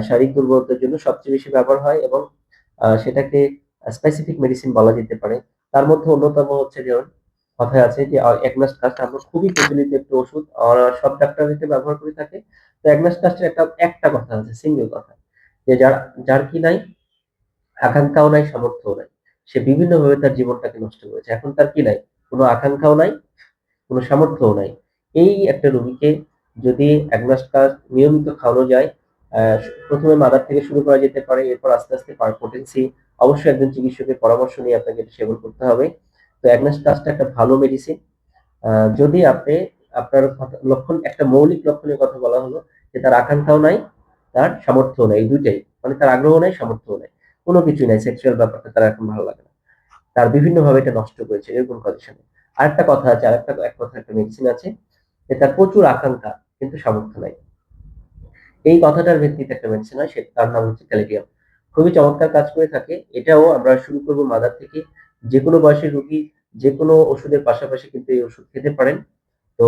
শারীরিক দুর্বলতার জন্য সবচেয়ে বেশি ব্যবহার হয় এবং সেটাকে স্পেসিফিক মেডিসিন বলা যেতে পারে। তার মধ্যে অন্যতম হচ্ছে যেমন কথায় আছে যে অ্যাগনাস কাস্ট আমরা খুবই প্রচলিত একটি ওষুধ সব ডাক্তাররা ব্যবহার করে থাকে। তো অ্যাগনাস কাস্টের একটা কথা আছে, সিঙ্গেল কথা, যে যার যার কি নাই আকাঙ্ক্ষাও নাই, সামর্থ্যও নাই। সে বিভিন্নভাবে তার জীবনটাকে নষ্ট করেছে। এখন তার কি নাই? কোন আকাঙ্ক্ষাও নাই, কোন সামর্থ্যও নাই। এই একটা রোগীকে যদি অ্যাগনাস্টাস নিয়মিত খাওয়ানো যায়, আ ১ম এ মাদার থেকে শুরু করা যেতে পারে। এরপর আস্তে, আস্তে পারপোটেন্সি অবশ্যই একজন চিকিৎসকের পরামর্শ নিয়ে আপনাকে এটা সেবন করতে হবে। তো অ্যাগনাস্টাসটা একটা ভালো মেডিসিন। আ যদি আপনি আপনার লক্ষণ একটা মৌলিক লক্ষণের কথা বলা হলো যে তার আকাঙ্ক্ষাও নাই, তার সামর্থ্যও নাই। এই ২ টাই। মানে তার আগ্রহ নাই, সামর্থ্যও নাই। কোন কিছুই নাই। সেক্সুয়াল ব্যাপারটা তার এখন ভালো লাগে না। তার বিভিন্নভাবে এটা নষ্ট করেছে এরকম কন্ডিশনে। আরেকটা কথা আছে, এক কথার একটা মেডিসিন আছে যে তার প্রচুর আকাঙ্ক্ষা কিন্তু সামর্থ্য নাই। এই কথাটার ভিত্তিতে একটা মেডিসিন হয় তার নাম হচ্ছে ক্যালিডিয়াম। খুবই চমৎকার কাজ করে থাকে। এটাও আমরা শুরু করব মাদার থেকে। যেকোনো বয়সের রোগী যেকোনো ওষুধের পাশাপাশি কিন্তু এই ওষুধ খেতে পারেন। তো